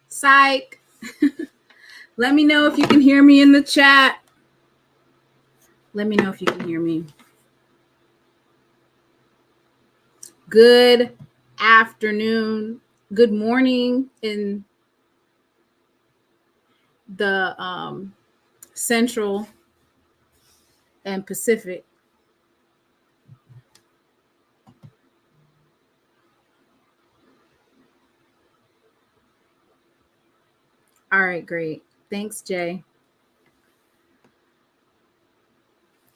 Psych. Let me know if you can hear me in the chat. Let me know if you can hear me. Good afternoon. Good morning in the Central and Pacific. All right, great. Thanks, Jay.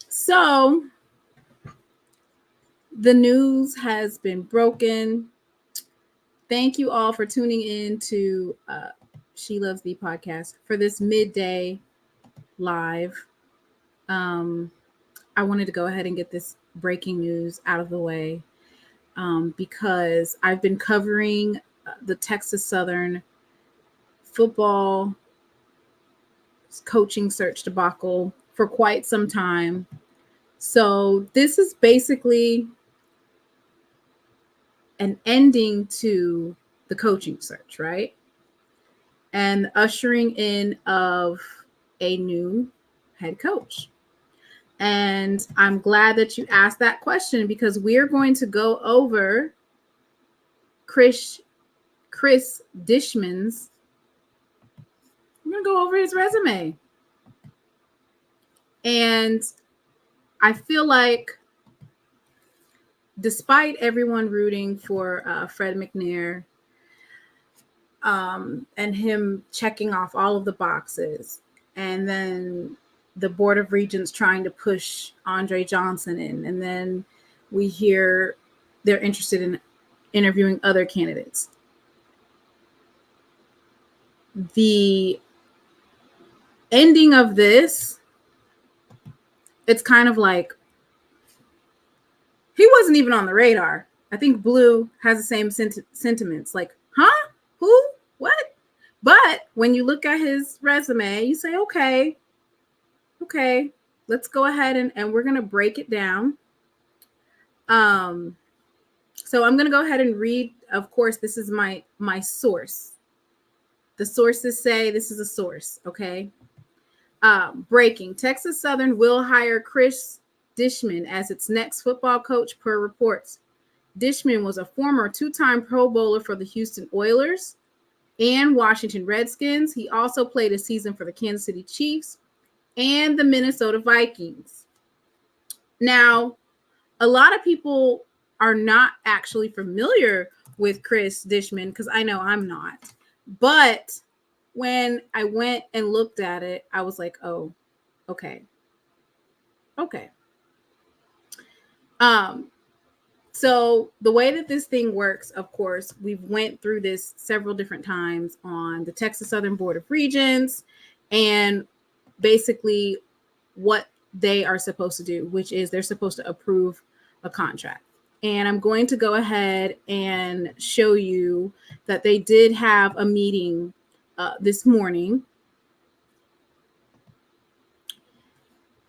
So the news has been broken. Thank you all for tuning in to She Loves Thee podcast for this midday live. I wanted to go ahead and get this breaking news out of the way because I've been covering the Texas Southern football coaching search debacle for quite some time. So this is basically an ending to the coaching search, right? And the ushering in of a new head coach. And I'm glad that you asked that question because we're going to go over Cris Dishman's. I'm going to go over his resume. And I feel like despite everyone rooting for Fred McNair and him checking off all of the boxes, and then the Board of Regents trying to push Andre Johnson in, and then we hear they're interested in interviewing other candidates. The ending of this, it's kind of like he wasn't even on the radar. I think Blue has the same sentiments. Like, huh? Who? What? But when you look at his resume, you say, okay, let's go ahead and we're going to break it down. So I'm going to go ahead and read. Of course, this is my source. The sources say this is a source, okay? Breaking. Texas Southern will hire Cris Dishman as its next football coach per reports. Dishman was a former two-time Pro Bowler for the Houston Oilers and Washington Redskins. He also played a season for the Kansas City Chiefs and the Minnesota Vikings. Now, a lot of people are not actually familiar with Cris Dishman because I know I'm not. But when I went and looked at it, I was like, oh, okay. So the way that this thing works, of course, we've went through this several different times on the Texas Southern Board of Regents and basically what they are supposed to do, which is they're supposed to approve a contract. And I'm going to go ahead and show you that they did have a meeting this morning.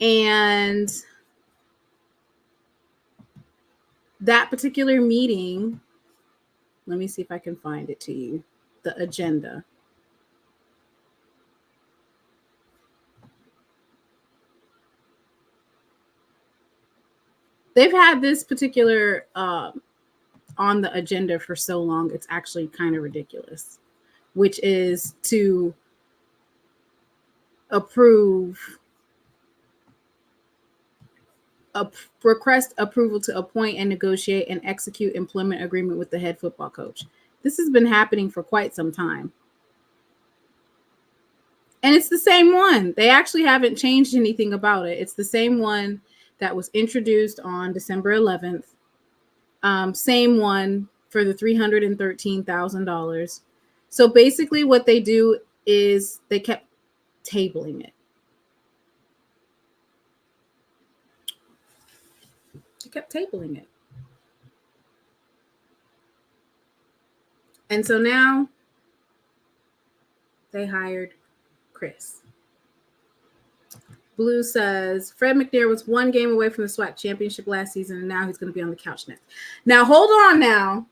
And that particular meeting, let me see if I can find it to you, the agenda. They've had this particular on the agenda for so long, it's actually kind of ridiculous, which is to request approval to appoint and negotiate and execute employment agreement with the head football coach. This has been happening for quite some time. And it's the same one. They actually haven't changed anything about it. It's the same one that was introduced on December 11th. Same one for the $313,000. So basically what they do is they kept tabling it. kept tabling it. And so now they hired Cris. Blue says Fred McNair was one game away from the SWAC championship last season, and now he's going to be on the couch next. Now, hold on now.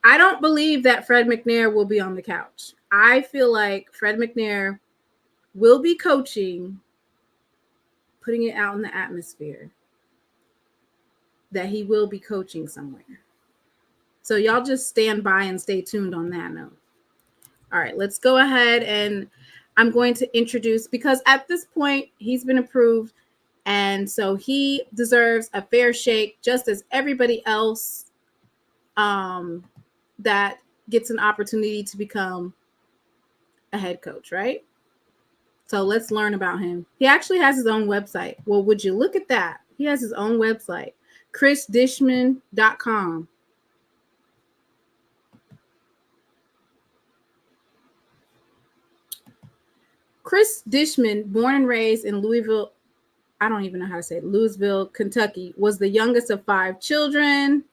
I don't believe that Fred McNair will be on the couch. I feel like Fred McNair will be coaching, putting it out in the atmosphere, that he will be coaching somewhere. So y'all just stand by and stay tuned on that note. All right, let's go ahead, and I'm going to introduce, because at this point he's been approved, and so he deserves a fair shake just as everybody else that gets an opportunity to become a head coach, right? So let's learn about him. He actually has his own website. Well, would you look at that? He has his own website, CrisDishman.com. Cris Dishman, born and raised in Louisville, I don't even know how to say it, Louisville, Kentucky, was the youngest of 5 children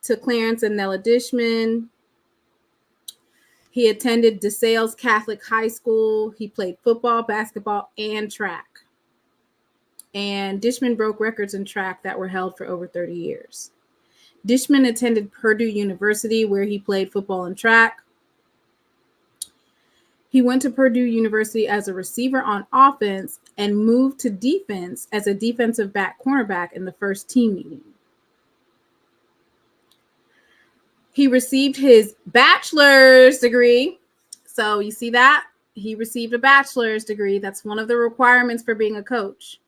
to Clarence and Nella Dishman. He attended DeSales Catholic High School. He played football, basketball, and track. And Dishman broke records in track that were held for over 30 years. Dishman attended Purdue University, where he played football and track. He went to Purdue University as a receiver on offense and moved to defense as a defensive back cornerback in the first team meeting. He received his bachelor's degree. So you see that? He received a bachelor's degree. That's one of the requirements for being a coach.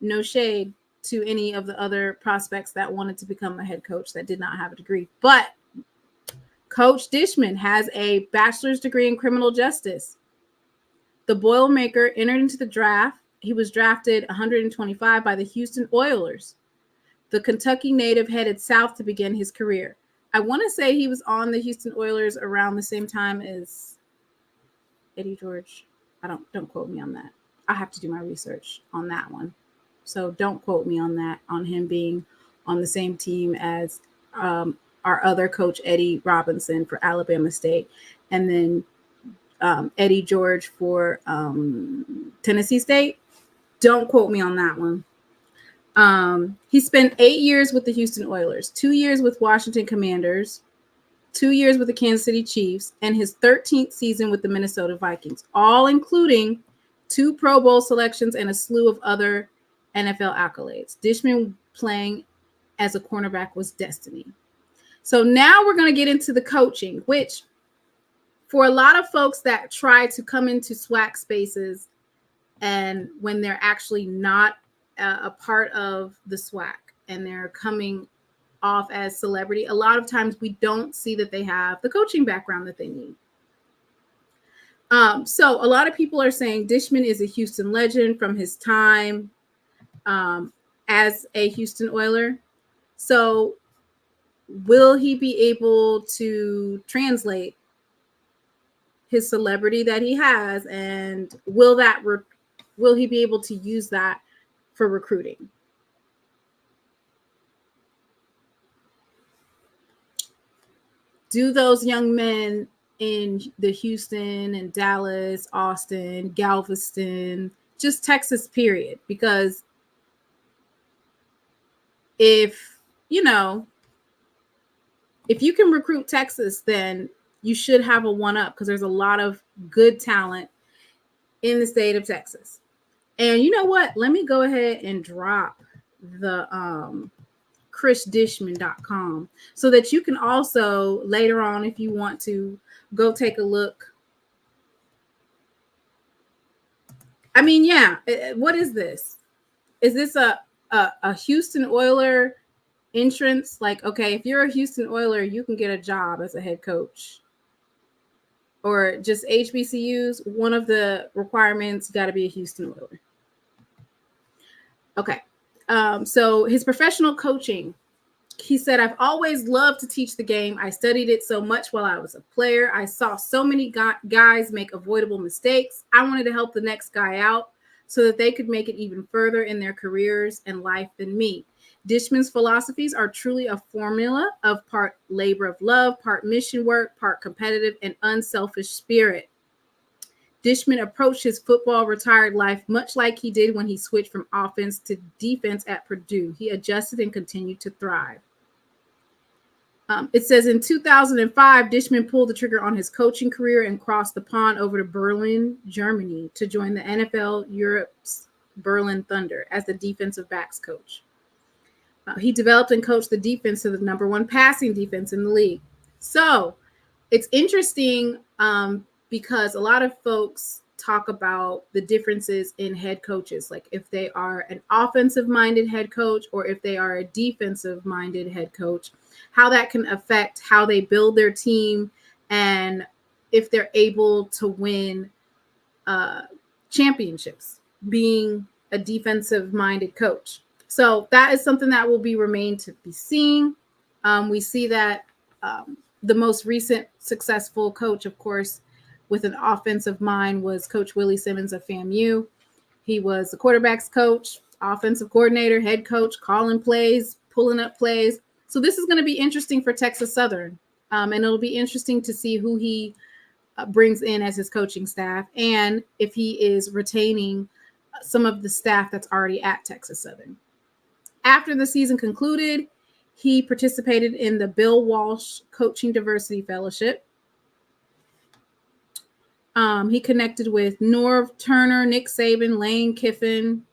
No shade to any of the other prospects that wanted to become a head coach that did not have a degree. But Coach Dishman has a bachelor's degree in criminal justice. The Boilermaker entered into the draft. He was drafted 125 by the Houston Oilers. The Kentucky native headed south to begin his career. I want to say he was on the Houston Oilers around the same time as Eddie George. Don't quote me on that. I have to do my research on that one. So don't quote me on that, on him being on the same team as our other coach, Eddie Robinson, for Alabama State, and then Eddie George for Tennessee State. Don't quote me on that one. He spent 8 years with the Houston Oilers, 2 years with Washington Commanders, 2 years with the Kansas City Chiefs, and his 13th season with the Minnesota Vikings, all including 2 Pro Bowl selections and a slew of other NFL accolades. Dishman playing as a cornerback was destiny. So now we're going to get into the coaching, which for a lot of folks that try to come into SWAC spaces and when they're actually not a part of the SWAC and they're coming off as celebrity, a lot of times we don't see that they have the coaching background that they need. So a lot of people are saying Dishman is a Houston legend from his time as a Houston Oiler. So will he be able to translate his celebrity that he has, and will he be able to use that for recruiting? Do those young men in the Houston and Dallas, Austin, Galveston, just Texas period, because if you can recruit Texas, then you should have a one-up, because there's a lot of good talent in the state of Texas. And you know what? Let me go ahead and drop the CrisDishman.com so that you can also later on, if you want to, go take a look. I mean, yeah. What is this? Is this a Houston Oiler entrance? Like, okay, if you're a Houston Oiler, you can get a job as a head coach. Or just HBCUs, one of the requirements got to be a Houston Oiler. Okay. So his professional coaching, he said, I've always loved to teach the game. I studied it so much while I was a player. I saw so many guys make avoidable mistakes. I wanted to help the next guy out so that they could make it even further in their careers and life than me. Dishman's philosophies are truly a formula of part labor of love, part mission work, part competitive and unselfish spirit. Dishman approached his football retired life much like he did when he switched from offense to defense at Purdue. He adjusted and continued to thrive. It says in 2005, Dishman pulled the trigger on his coaching career and crossed the pond over to Berlin, Germany, to join the NFL Europe's Berlin Thunder as the defensive backs coach. He developed and coached the defense to the number one passing defense in the league. So it's interesting because a lot of folks talk about the differences in head coaches, like if they are an offensive-minded head coach or if they are a defensive-minded head coach, how that can affect how they build their team and if they're able to win championships being a defensive-minded coach. So that is something that will remain to be seen. We see that the most recent successful coach, of course, with an offensive mind was Coach Willie Simmons of FAMU. He was the quarterback's coach, offensive coordinator, head coach, calling plays, pulling up plays. So this is going to be interesting for Texas Southern. And it'll be interesting to see who he brings in as his coaching staff and if he is retaining some of the staff that's already at Texas Southern. After the season concluded, he participated in the Bill Walsh Coaching Diversity Fellowship. He connected with Norv Turner, Nick Saban, Lane Kiffin.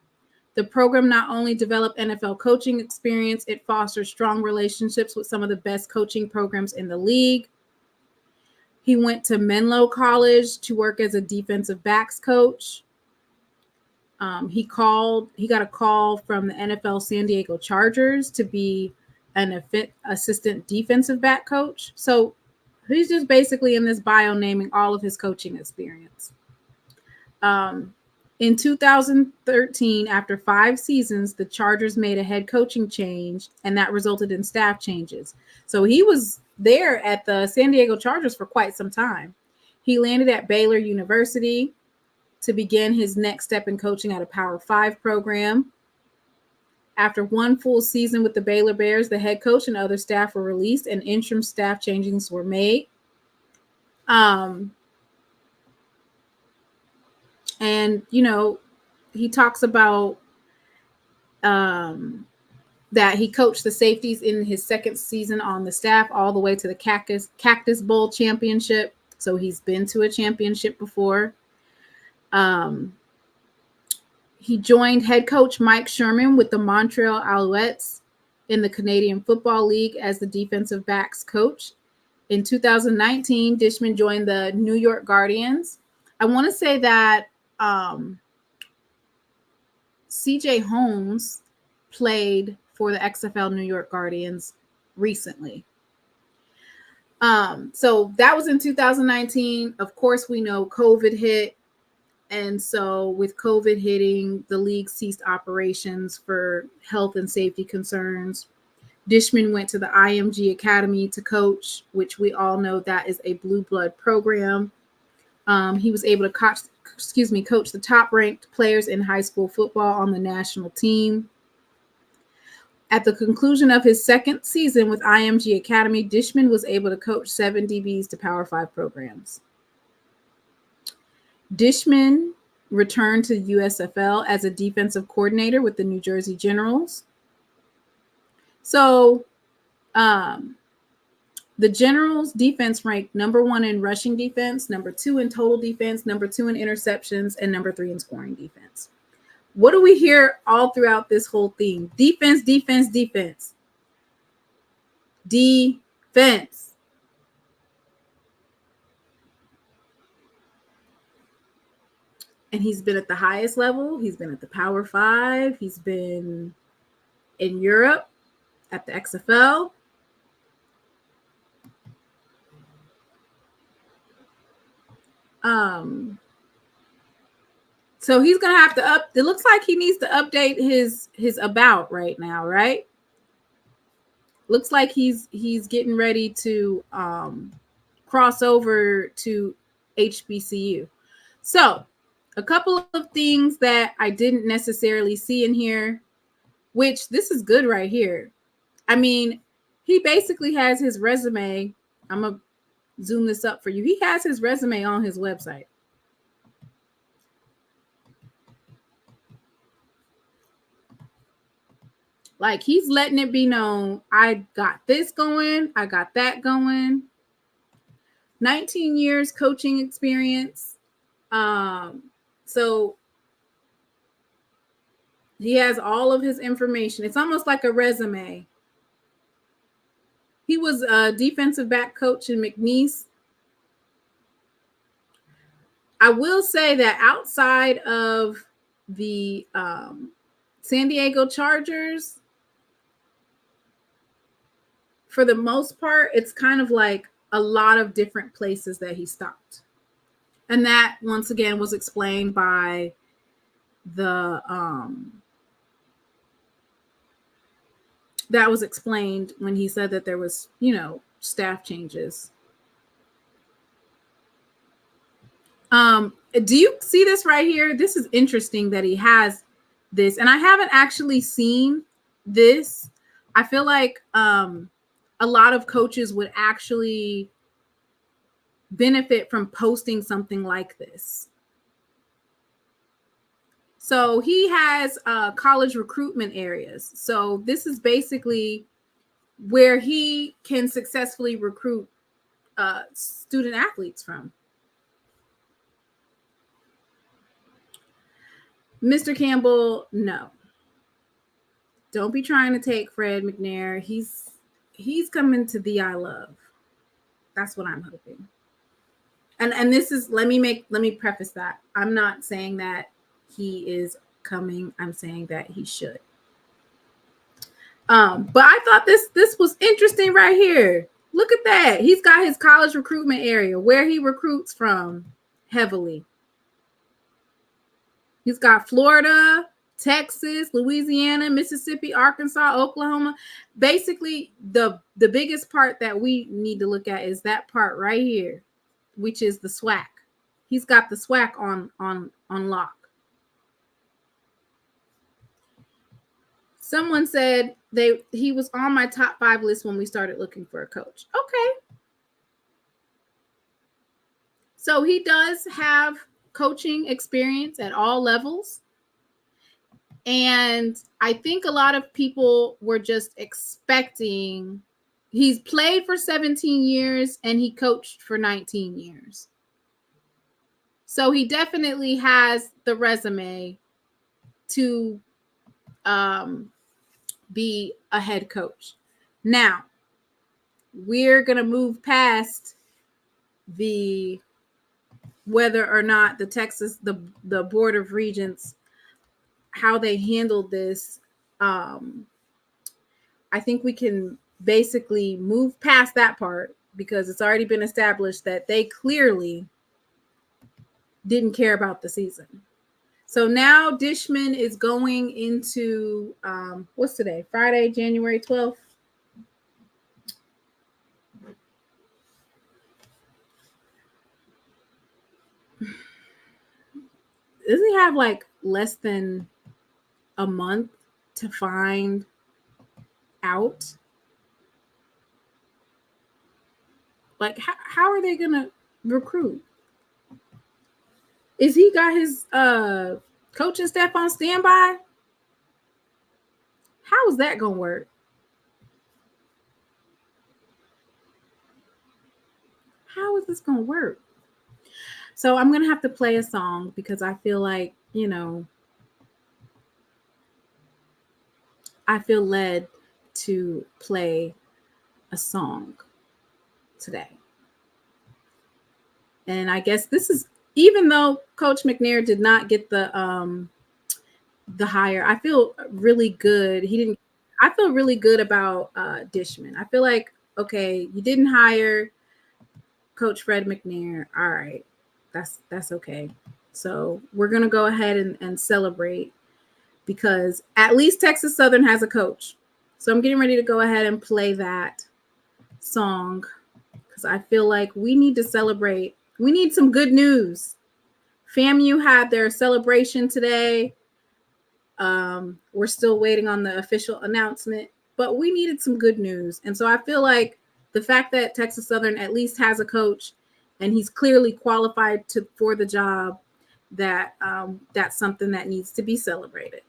The program not only developed NFL coaching experience, it fostered strong relationships with some of the best coaching programs in the league. He went to Menlo College to work as a defensive backs coach. He got a call from the NFL San Diego Chargers to be an assistant defensive back coach. So he's just basically in this bio naming all of his coaching experience. In 2013, after 5 seasons, the Chargers made a head coaching change, and that resulted in staff changes. So he was there at the San Diego Chargers for quite some time. He landed at Baylor University to begin his next step in coaching at a Power 5 program. After 1 full season with the Baylor Bears, the head coach and other staff were released and interim staff changes were made. And, he talks about that he coached the safeties in his second season on the staff all the way to the Cactus Bowl championship. So he's been to a championship before. He joined head coach Mike Sherman with the Montreal Alouettes in the Canadian Football League as the defensive backs coach. In 2019, Dishman joined the New York Guardians. I want to say that CJ Holmes played for the XFL New York Guardians recently. So that was in 2019. Of course, we know COVID hit. And so with COVID hitting, the league ceased operations for health and safety concerns. Dishman went to the IMG Academy to coach, which we all know that is a blue blood program. He was able to coach the top-ranked players in high school football on the national team. At the conclusion of his second season with IMG Academy, Dishman was able to coach 7 DBs to Power 5 programs. Dishman returned to USFL as a defensive coordinator with the New Jersey Generals. So the Generals defense ranked number 1 in rushing defense, number 2 in total defense, number 2 in interceptions, and number 3 in scoring defense. What do we hear all throughout this whole theme? Defense, defense, defense. Defense. And he's been at the highest level. He's been at the Power 5. He's been in Europe at the XFL. So he's going to have to it looks like he needs to update his about right now, right? Looks like he's getting ready to cross over to HBCU. So a couple of things that I didn't necessarily see in here. which this is good right here. I mean, he basically has his resume. I'm going to zoom this up for you. He has his resume on his website. Like, he's letting it be known, I got this going, I got that going. 19 years coaching experience. So he has all of his information. It's almost like a resume. He was a defensive back coach in McNeese. I will say that outside of the San Diego Chargers, for the most part, it's kind of like a lot of different places that he stopped. And that, once again, was explained by the that was explained when he said that there was, staff changes. Do you see this right here? This is interesting that he has this, and I haven't actually seen this. I feel like a lot of coaches would actually benefit from posting something like this. So he has college recruitment areas. So this is basically where he can successfully recruit student athletes from. Mr. Campbell, no. Don't be trying to take Fred McNair. He's coming to thee I love. That's what I'm hoping. And this is, let me preface that. I'm not saying that he is coming. I'm saying that he should. But I thought this was interesting right here. Look at that. He's got his college recruitment area where he recruits from heavily. He's got Florida, Texas, Louisiana, Mississippi, Arkansas, Oklahoma. Basically, the biggest part that we need to look at is that part right here, which is the SWAC. He's got the SWAC on lock. Someone said he was on my top 5 list when we started looking for a coach. Okay. So he does have coaching experience at all levels. And I think a lot of people were just expecting, he's played for 17 years and he coached for 19 years. So he definitely has the resume to be a head coach. Now, we're going to move past the whether or not the Board of Regents, how they handled this. I think we can basically move past that part because it's already been established that they clearly didn't care about the season. So now Dishman is going into, what's today? Friday, January 12th. Doesn't he have like less than a month to find out? Like, how are they going to recruit? Is he got his coaching staff on standby? How is that going to work? How is this going to work? So I'm going to have to play a song because I feel like, I feel led to play a song today. And I guess this is, even though Coach McNair did not get the hire, I feel really good. I feel really good about Dishman. I feel like, okay, you didn't hire Coach Fred McNair. All right. That's okay. So we're going to go ahead and celebrate because at least Texas Southern has a coach. So I'm getting ready to go ahead and play that song because I feel like we need to celebrate. We need some good news. FAMU had their celebration today. We're still waiting on the official announcement, but we needed some good news. And so I feel like the fact that Texas Southern at least has a coach and he's clearly qualified for the job, that that's something that needs to be celebrated.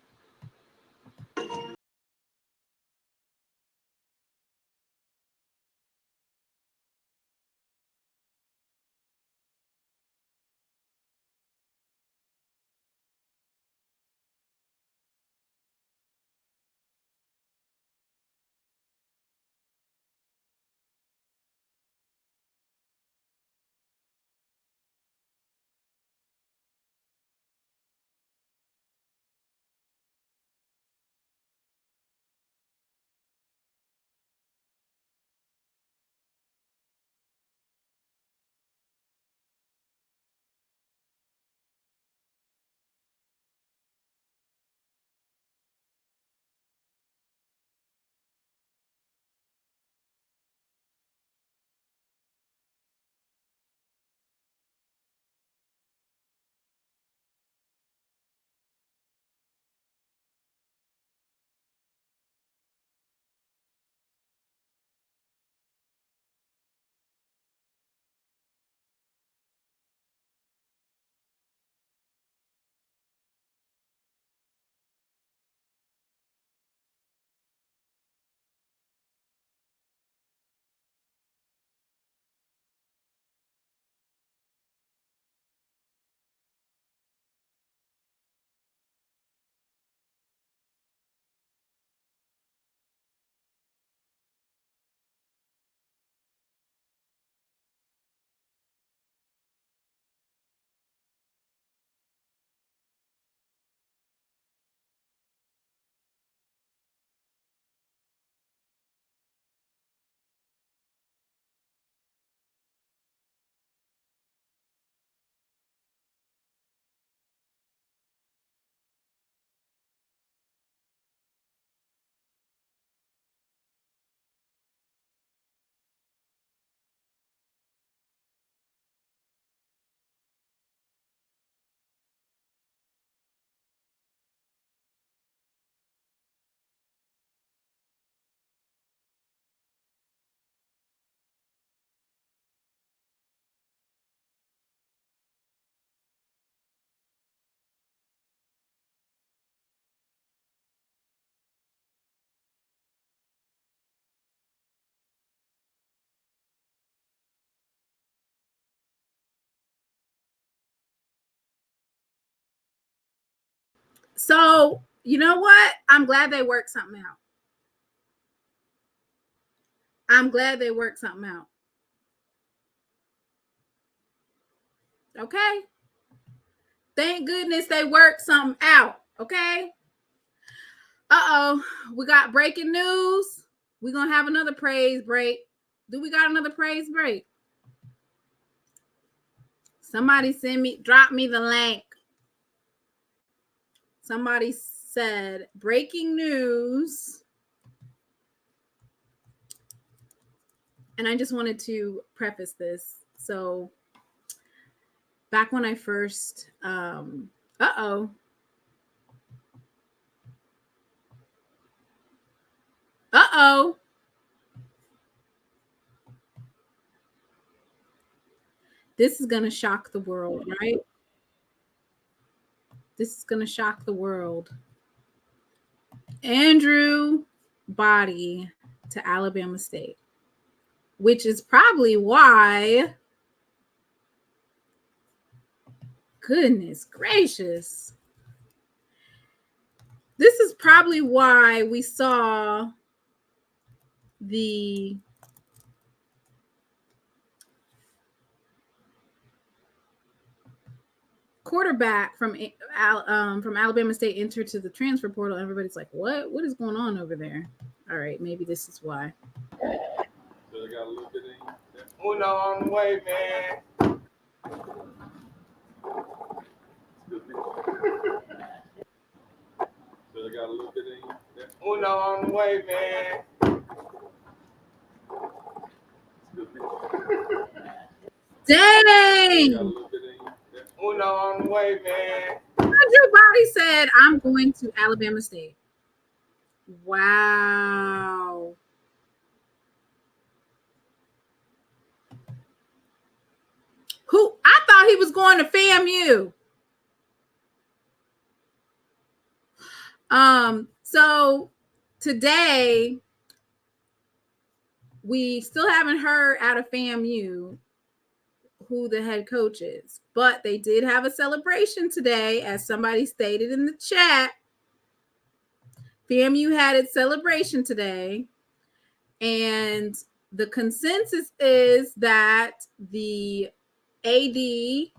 So, you know what? I'm glad they worked something out. I'm glad they worked something out. Okay. Thank goodness they worked something out. Okay. We got breaking news. We're going to have another praise break. Do we got another praise break? Somebody drop me the link. Somebody said breaking news. And I just wanted to preface this. So back when I first, this is going to shock the world, right? This is going to shock the world. Andrew Body to Alabama State, which is probably why, goodness gracious, this is probably why we saw the quarterback from Alabama State enter to the transfer portal. Everybody's like, what is going on over there? All right, maybe this is why. So they got a little bit of Uno on the way, man. So they got a little bit of Uno on the way, man. Dang! Uno on the way, man. Andrew Body said, I'm going to Alabama State. Wow. Who? I thought he was going to FAMU. So today we still haven't heard out of FAMU who the head coach is, but they did have a celebration today, as somebody stated in the chat. FAMU had its celebration today, and the consensus is that the AD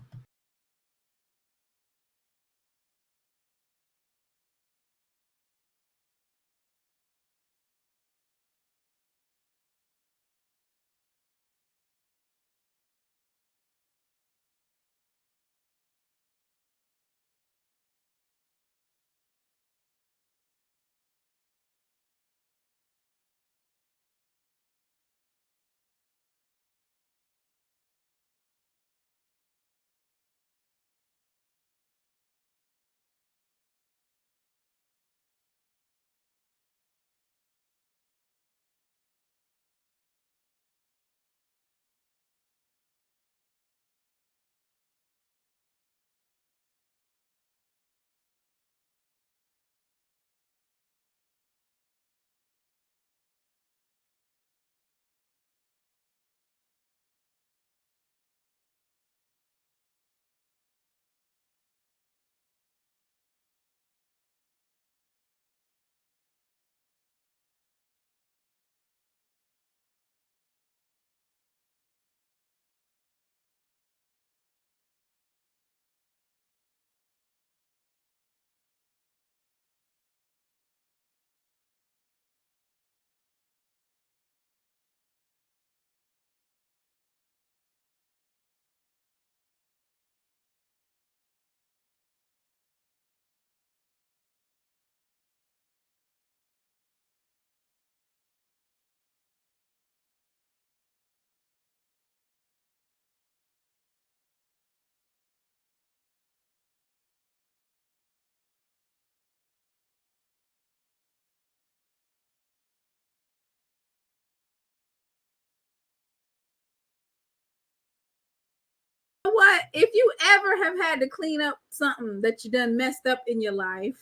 what? If you ever have had to clean up something that you done messed up in your life,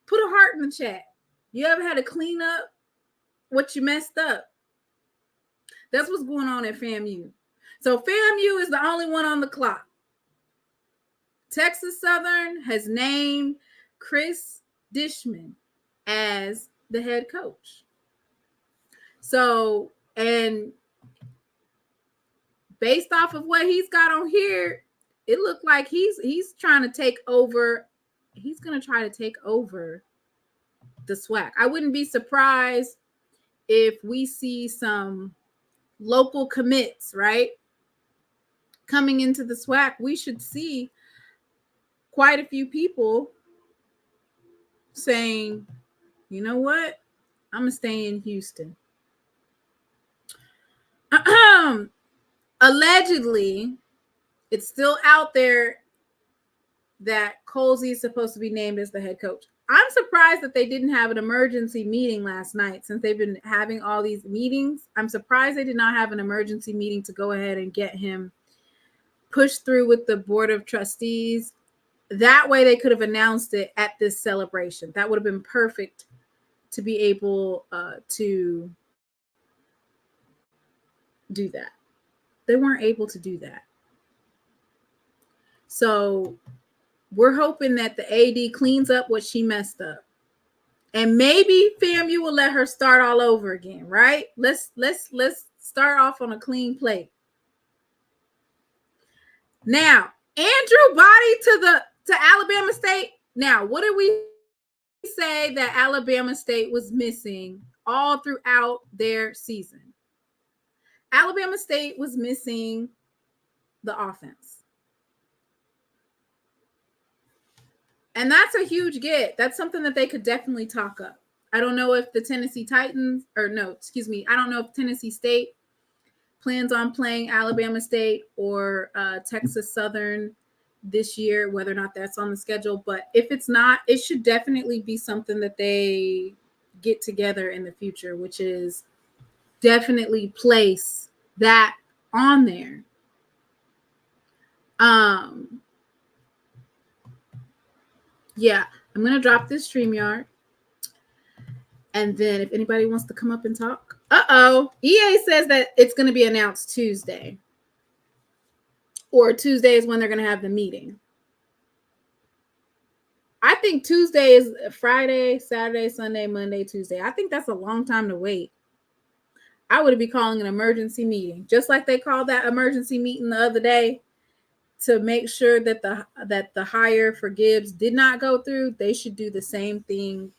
put a heart in the chat. You ever had to clean up what you messed up? That's what's going on at FAMU. So FAMU is the only one on the clock. Texas Southern has named Cris Dishman as the head coach. So, and based off of what he's got on here, it looked like he's trying to take over. He's going to try to take over the SWAC. I wouldn't be surprised if we see some local commits, right, coming into the SWAC. We should see quite a few people saying, you know what, I'm going to stay in Houston. Allegedly, it's still out there that Colsey is supposed to be named as the head coach. I'm surprised that they didn't have an emergency meeting last night, since they've been having all these meetings. I'm surprised they did not have an emergency meeting to go ahead and get him pushed through with the board of trustees. That way they could have announced it at this celebration. That would have been perfect to be able to do that. They weren't able to do that. So we're hoping that the AD cleans up what she messed up. And maybe FAMU will let her start all over again, right? Let's start off on a clean plate. Now, Andrew Body to Alabama State. Now, what did we say that Alabama State was missing all throughout their season? Alabama State was missing the offense. And that's a huge get. That's something that they could definitely talk up. I don't know if the Tennessee Titans, I don't know if Tennessee State plans on playing Alabama State or Texas Southern this year, whether or not that's on the schedule. But if it's not, it should definitely be something that they get together in the future, which is definitely place that on there. Yeah, I'm gonna drop this StreamYard. And then if anybody wants to come up and talk. EA says that it's going to be announced Tuesday. Or Tuesday is when they're going to have the meeting. I think Tuesday is Friday, Saturday, Sunday, Monday, Tuesday. I think that's a long time to wait. I would be calling an emergency meeting, just like they called that emergency meeting the other day to make sure that the hire for Gibbs did not go through. They should do the same thing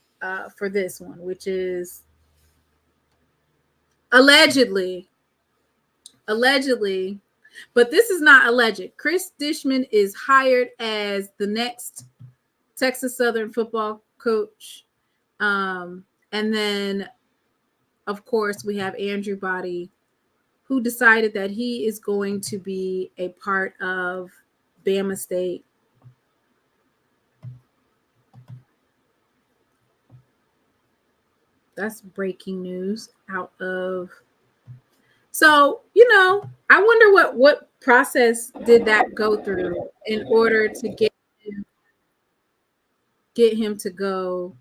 for this one, which is allegedly, but this is not alleged. Cris Dishman is hired as the next Texas Southern football coach. And then, of course, we have Andrew Body, who decided that he is going to be a part of Bama State. That's breaking news out of... So, I wonder what process did that go through in order to get him to go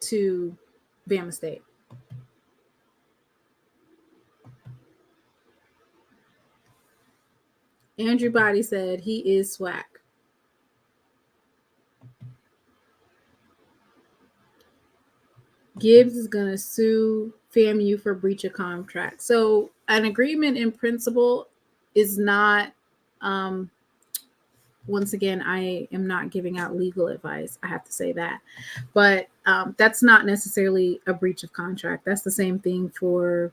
to Bama State. Andrew Body said he is SWAC. Gibbs is going to sue FAMU for breach of contract. So an agreement in principle is not, once again, I am not giving out legal advice. I have to say that. But that's not necessarily a breach of contract. That's the same thing for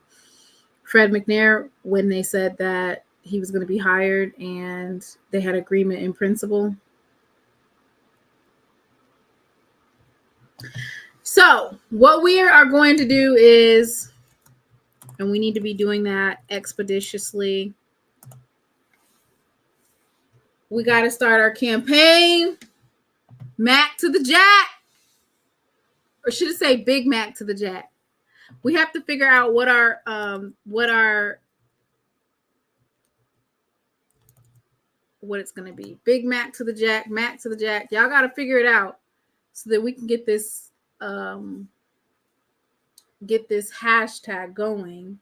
Fred McNair when they said that he was going to be hired and they had agreement in principle. So what we are going to do is, and we need to be doing that expeditiously, we got to start our campaign. Mac to the Jack. Or should I say Big Mac to the Jack? We have to figure out what it's going to be. Big Mac to the Jack, Mac to the Jack. Y'all got to figure it out so that we can get this hashtag going,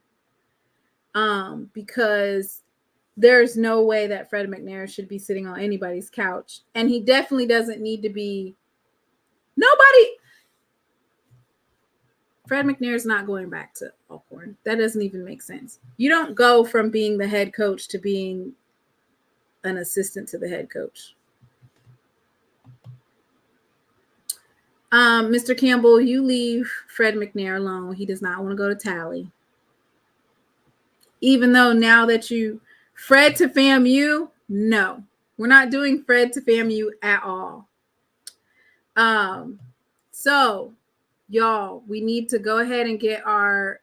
because there's no way that Fred McNair should be sitting on anybody's couch, and he definitely doesn't need to be. Fred McNair is not going back to Alcorn. That doesn't even make sense. You don't go from being the head coach to being an assistant to the head coach. Mr. Campbell, you leave Fred McNair alone. He does not want to go to Tally. Even though now that Fred to FAMU, no. We're not doing Fred to FAMU at all. So, y'all, we need to go ahead and get our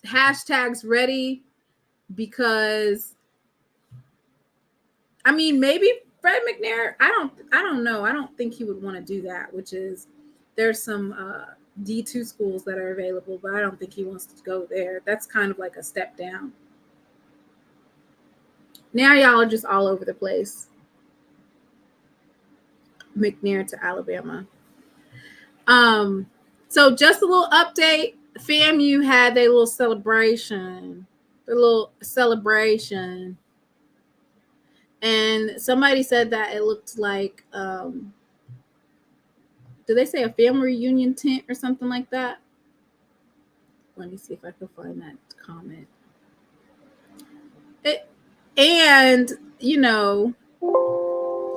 hashtags ready, because, I mean, maybe Fred McNair, I don't know. I don't think he would want to do that, which is, there's some D2 schools that are available, but I don't think he wants to go there. That's kind of like a step down. Now y'all are just all over the place. McNair to Alabama. So just a little update. FAMU had their little celebration. And somebody said that it looked like, did they say a family reunion tent or something like that? Let me see if I can find that comment. And,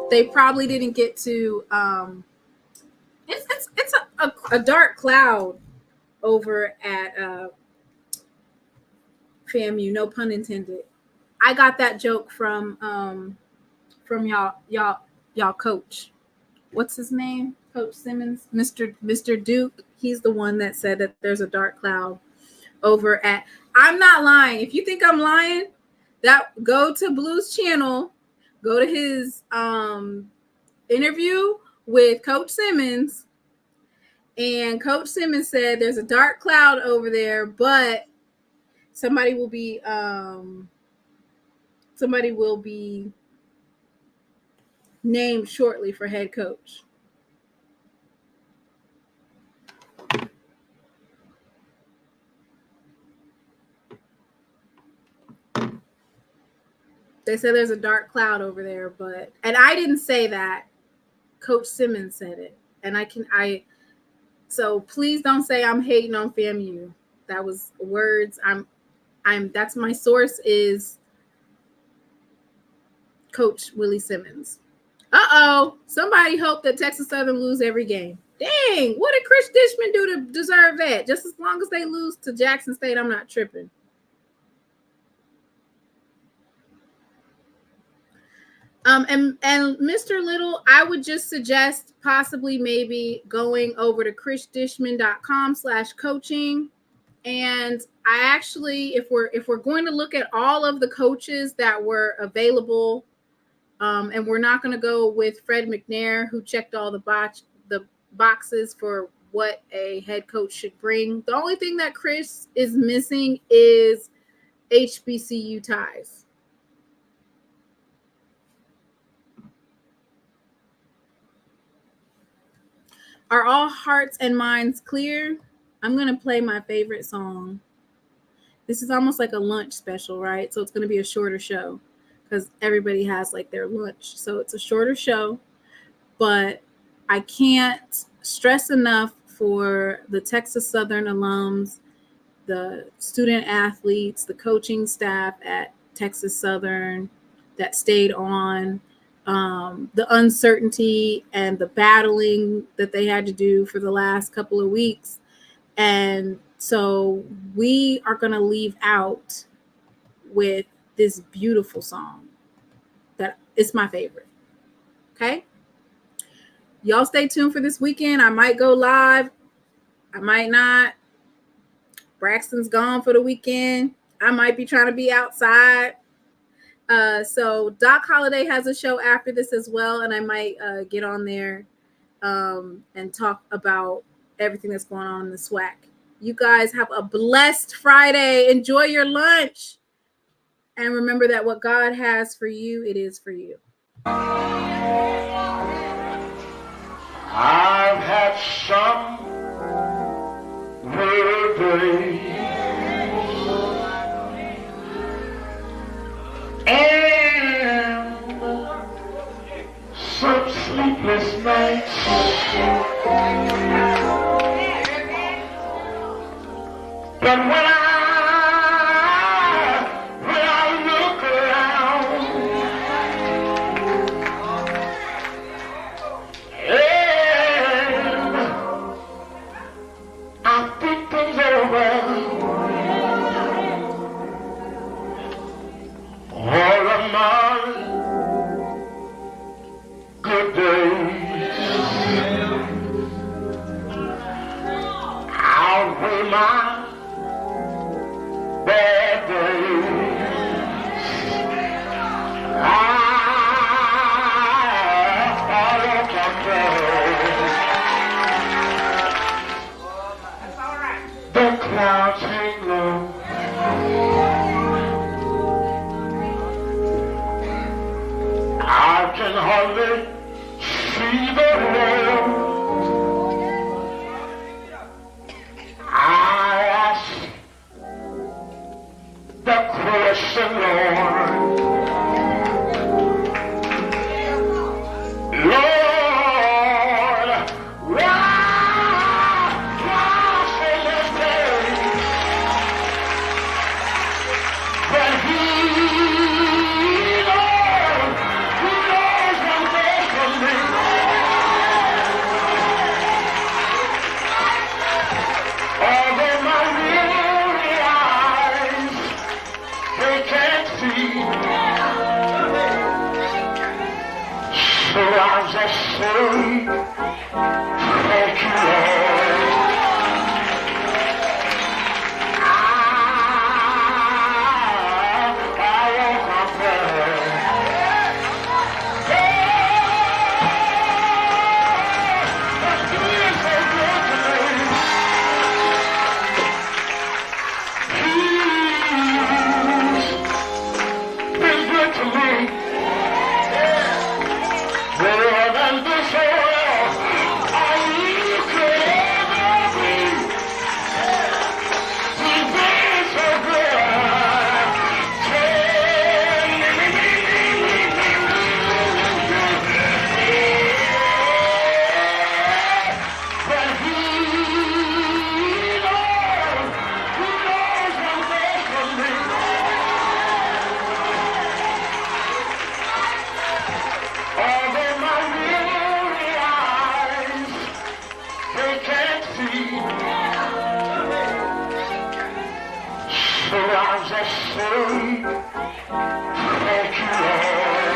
they probably didn't get to, it's a dark cloud over at FAMU, no pun intended. I got that joke from y'all coach. What's his name? Coach Simmons, Mr. Duke. He's the one that said that there's a dark cloud over at. I'm not lying. If you think I'm lying, go to Blue's channel, go to his interview with Coach Simmons, and Coach Simmons said there's a dark cloud over there, but somebody will be named shortly for head coach. They said there's a dark cloud over there, and I didn't say that. Coach Simmons said it. And so please don't say I'm hating on FAMU. That was words. That's my source is Coach Willie Simmons. Somebody hope that Texas Southern lose every game. Dang, what did Cris Dishman do to deserve that? Just as long as they lose to Jackson State, I'm not tripping. And Mr. Little, I would just suggest possibly maybe going over to chrisdishman.com/coaching. And I actually, if we're going to look at all of the coaches that were available, and we're not going to go with Fred McNair, who checked all the boxes for what a head coach should bring. The only thing that Chris is missing is HBCU ties. Are all hearts and minds clear? I'm going to play my favorite song. This is almost like a lunch special, right? So it's going to be a shorter show because everybody has like their lunch. So it's a shorter show, but I can't stress enough for the Texas Southern alums, the student athletes, the coaching staff at Texas Southern that stayed on, the uncertainty and the battling that they had to do for the last couple of weeks. And so we are going to leave out with this beautiful song that is my favorite. Okay. Y'all stay tuned for this weekend. I might go live. I might not. Braxton's gone for the weekend. I might be trying to be outside. So Doc Holliday has a show after this as well, and I might get on there and talk about everything that's going on in the SWAC. You guys have a blessed Friday. Enjoy your lunch. And remember that what God has for you, it is for you. I've had some weary days and some sleepless nights, but when I look around and I think things over, all of my good days outweigh my bad days. I don't control. The clouds hang low. I can hardly see the road. I ask the question, Lord. Lord, why should this day? But He knows one day from me. Although my weary eyes, they can't see. So I'll just say, thank you, Lord. I I just say thank you, Lord.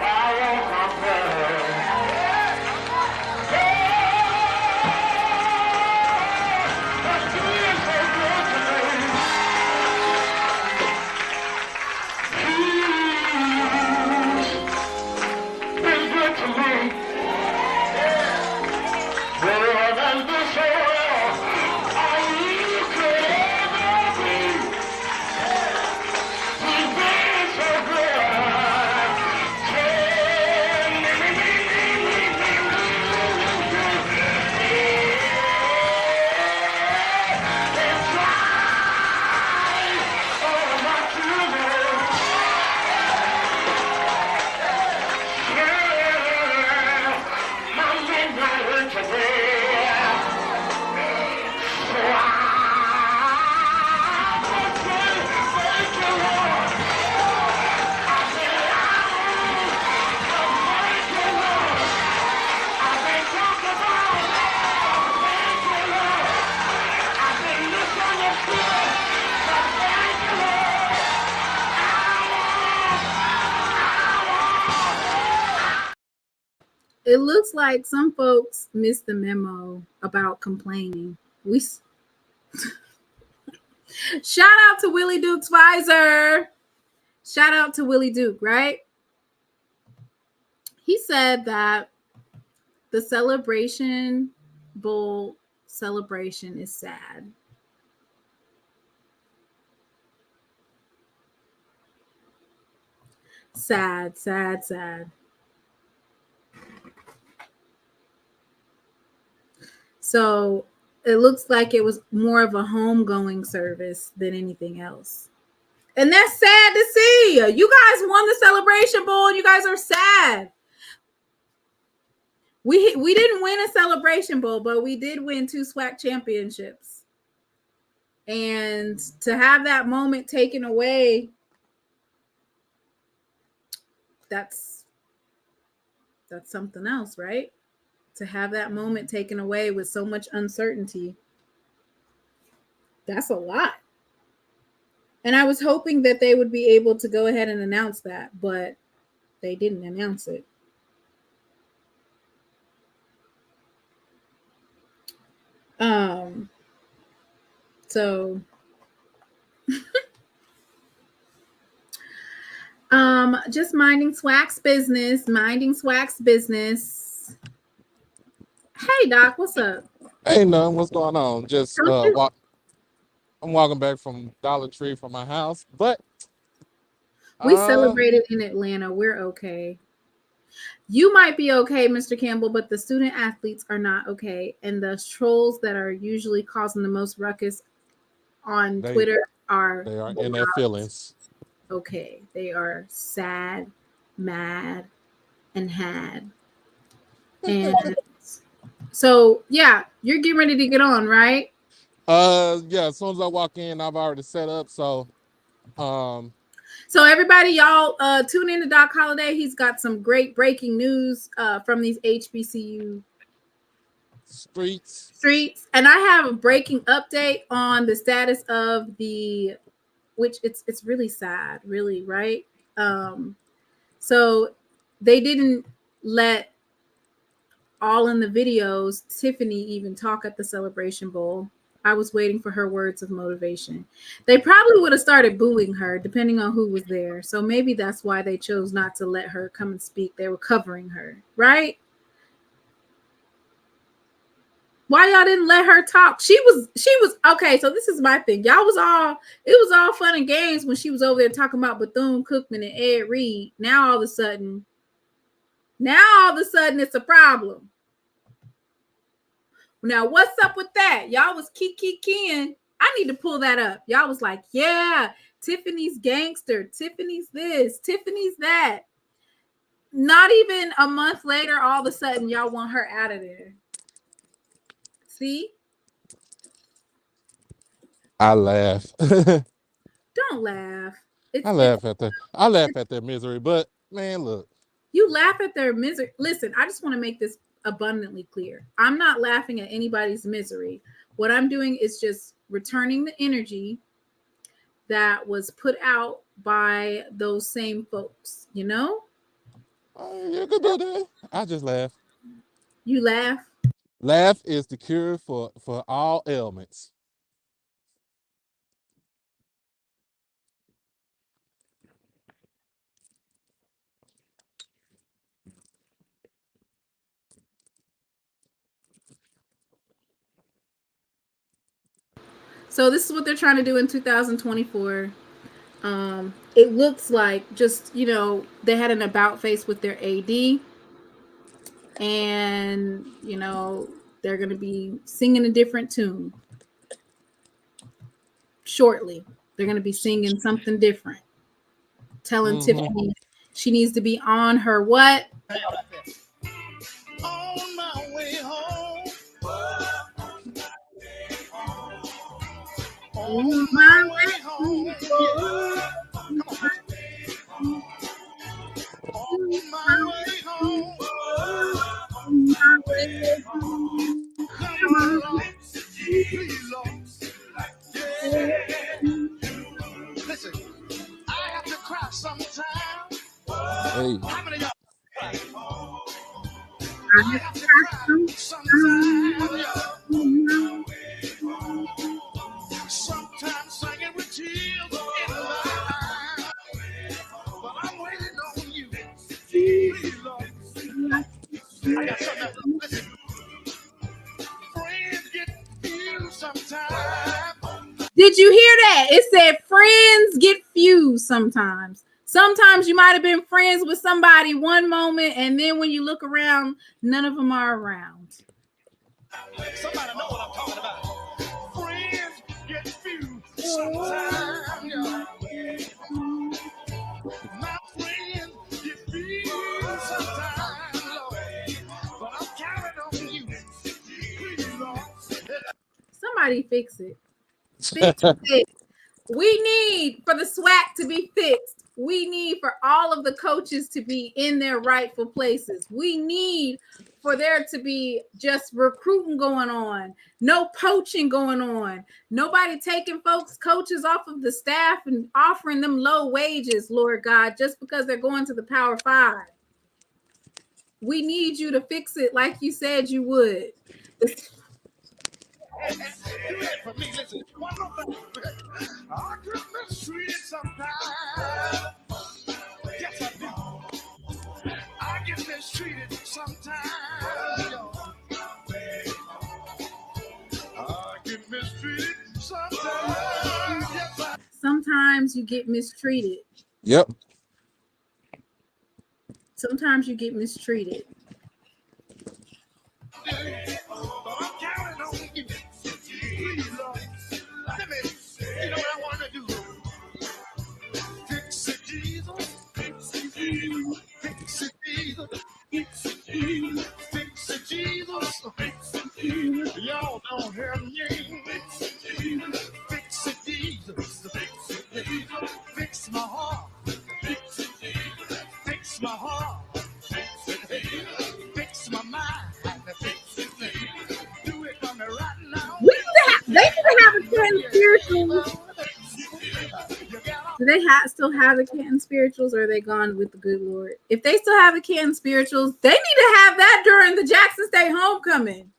I won't complain. That's being so good to me. He's been good to me. Better than this world I could ever be. He's been so good. It's right. Oh, my children. Yeah, my midnight went today. So I just say thank you, Lord. I said thank you, Lord. I've been talked about. Thank you, Lord. I've been misunderstood. But thank you, Lord. It looks like some folks missed the memo about complaining. Shout out to Willie Duke's Visor. Shout out to Willie Duke, right? He said that the Celebration Bowl celebration is sad. Sad, sad, sad. So it looks like it was more of a homegoing service than anything else. And that's sad to see. You guys won the Celebration Bowl and you guys are sad. We didn't win a Celebration Bowl, but we did win 2 SWAC championships. And to have that moment taken away, that's something else, right? To have that moment taken away with so much uncertainty, that's a lot. And I was hoping that they would be able to go ahead and announce that, but they didn't announce it. So just minding SWAC's business. Hey Doc, what's up? Hey, none. What's going on? Just Don't you- I'm walking back from Dollar Tree from my house, but We celebrated in Atlanta. We're okay. You might be okay, Mr. Campbell, but the student athletes are not okay. And the trolls that are usually causing the most ruckus on Twitter they are in their feelings. okay. They are sad, mad, and had. And so, yeah, you're getting ready to get on, right? Yeah, as soon as I walk in, I've already set up. So everybody, y'all tune in to Doc Holliday. He's got some great breaking news from these HBCU streets. And I have a breaking update on the status of which it's really sad, really, right? So they didn't let all in the videos Tiffany even talk at the Celebration Bowl. I was waiting for her words of motivation. They probably would have started booing her depending on who was there. So maybe that's why they chose not to let her come and speak. They were covering her, right? Why y'all didn't let her talk? She was okay. So this is my thing. It was all fun and games when she was over there talking about Bethune-Cookman and Ed Reed. Now all of a sudden it's a problem. Now, what's up with that? Y'all was keying. I need to pull that up. Y'all was like, yeah, Tiffany's gangster. Tiffany's this. Tiffany's that. Not even a month later, all of a sudden, y'all want her out of there. See? I laugh. Don't laugh. I laugh at their misery. But man, look. You laugh at their misery. Listen, I just want to make this abundantly clear. I'm not laughing at anybody's misery. What I'm doing is just returning the energy that was put out by those same folks, you know? You can do that. I just laugh. You laugh. Laugh is the cure for all ailments. So this is what they're trying to do in 2024. It looks like just, they had an about face with their AD, and, they're going to be singing a different tune shortly. They're going to be singing something different. Telling Tiffany she needs to be on her what? On my way home. On my way home. On my way home. On my way home. Come along, please, Lord. Yeah. Listen, I have to cry sometimes. Hey. How many of y'all cry? I have to cry sometimes. Sometimes singing with tears in my eyes. But I'm waiting on you. Please, Lord. I got something else. Listen. Friends get few sometimes. Did you hear that? It said friends get few sometimes. Sometimes you might have been friends with somebody one moment, and then when you look around, none of them are around. Somebody know what I'm talking about. Friends get few sometimes. My friends get few sometimes, Lord. But I'm counting on you. Please, Lord. Somebody fix it. Fix it. We need for the SWAC to be fixed. We need for all of the coaches to be in their rightful places. We need for there to be just recruiting going on, no poaching going on, nobody taking folks, coaches off of the staff and offering them low wages, Lord God, just because they're going to the Power 5. We need you to fix it like you said you would. Do that for me. Listen, one more thing. I get mistreated sometimes. Yes, I do. I get mistreated sometimes. I get mistreated sometimes. Yes, Sometimes you get mistreated. Yep. Sometimes you get mistreated. but I'm counting on you. Please, Lord. Let me, you know what I want to do? Fix it, Jesus. Fix it, Jesus. Fix it, Jesus. Fix it, Jesus. Fix it, Jesus. Fix it, Jesus. Y'all don't hear me. Fix it, Jesus. Fix it, Jesus. Fix it, Jesus. Fix my heart. Fix it, Jesus. Fix my heart. Fix it, Jesus. Fix my mind. Fix it, Jesus. Do it for me right now. They need to have a Canton Spirituals. Do they still have the Canton Spirituals, or are they gone with the good Lord? If they still have the Canton Spirituals, they need to have that during the Jackson State homecoming.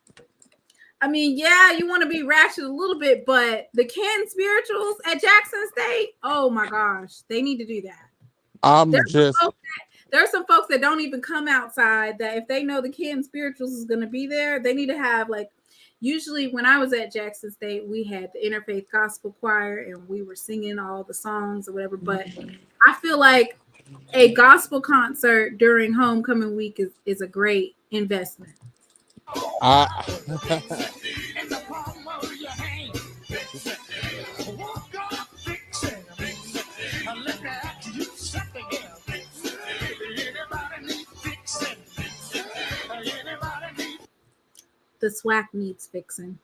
I mean, yeah, you want to be ratchet a little bit, but the Canton Spirituals at Jackson State, oh my gosh, they need to do that. There are some folks that don't even come outside, that if they know the Canton Spirituals is going to be there, they need to have, like, usually when I was at Jackson State, we had the Interfaith Gospel Choir and we were singing all the songs or whatever. But I feel like a gospel concert during homecoming week is a great investment. The SWAC needs fixing.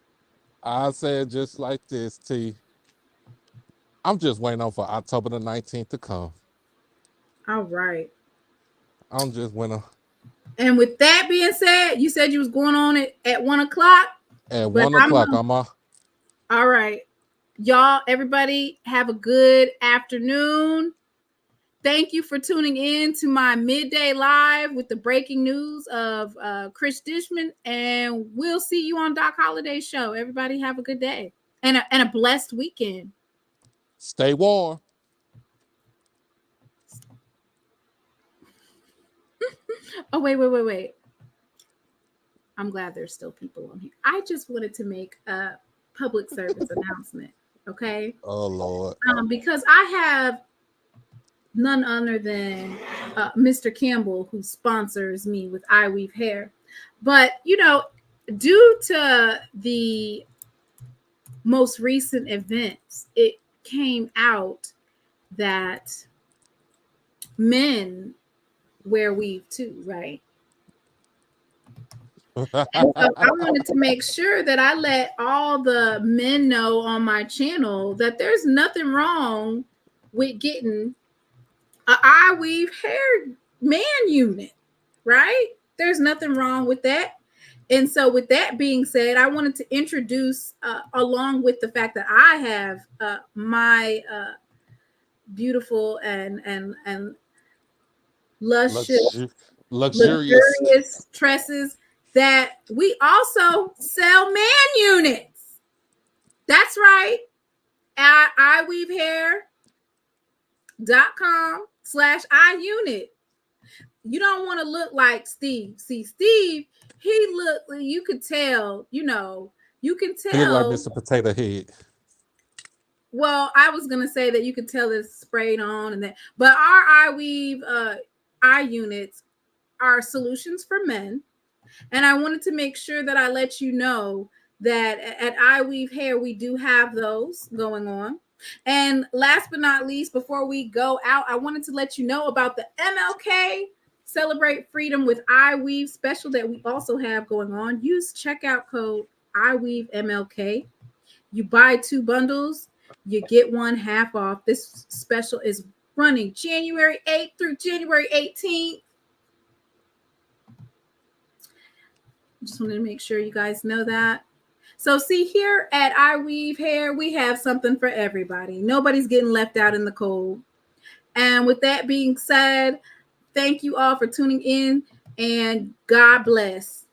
I said just like this, T. I'm just waiting on for October the 19th to come. All right. I'm just waiting. And with that being said, you said you was going on at 1 o'clock. At 1 o'clock, all right. Y'all, everybody have a good afternoon. Thank you for tuning in to my midday live with the breaking news of Cris Dishman. And we'll see you on Doc Holliday's show. Everybody have a good day and a blessed weekend. Stay warm. Oh, wait. I'm glad there's still people on here. I just wanted to make a public service announcement, okay? Oh, Lord. Because I have none other than Mr. Campbell, who sponsors me with iWeave Hair. But, due to the most recent events, it came out that men wear weave too, right? And so I wanted to make sure that I let all the men know on my channel that there's nothing wrong with getting an iWeave hair man unit, right? There's nothing wrong with that. And so with that being said, I wanted to introduce, along with the fact that I have my beautiful and luxurious tresses, that we also sell man units. That's right. At iweavehair.com/iunit. You don't want to look like Steve. See, Steve, you could tell, you can tell. He looked like Mr. Potato Head. Well, I was going to say that you could tell it's sprayed on and that, but our iWeave eye units are solutions for men. And I wanted to make sure that I let you know that at iWeave Hair, we do have those going on. And last but not least, before we go out, I wanted to let you know about the MLK Celebrate Freedom with iWeave special that we also have going on. Use checkout code iWeaveMLK. You buy 2 bundles, you get one half off. This special is running January 8th through January 18th. Just wanted to make sure you guys know that. So see, here at iWeave Hair, we have something for everybody. Nobody's getting left out in the cold. And with that being said, thank you all for tuning in, and God bless.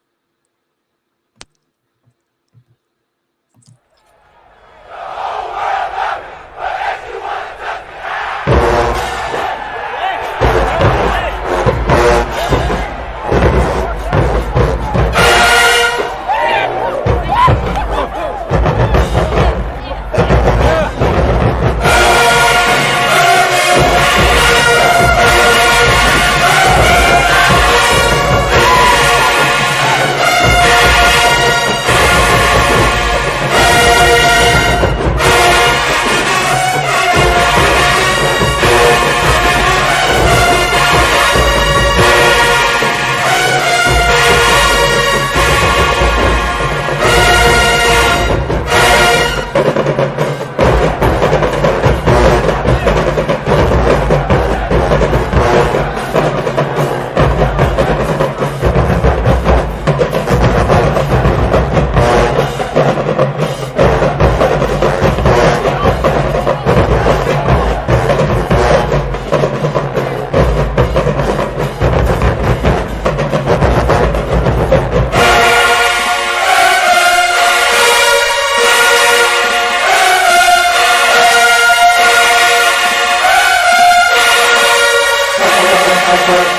Thank you.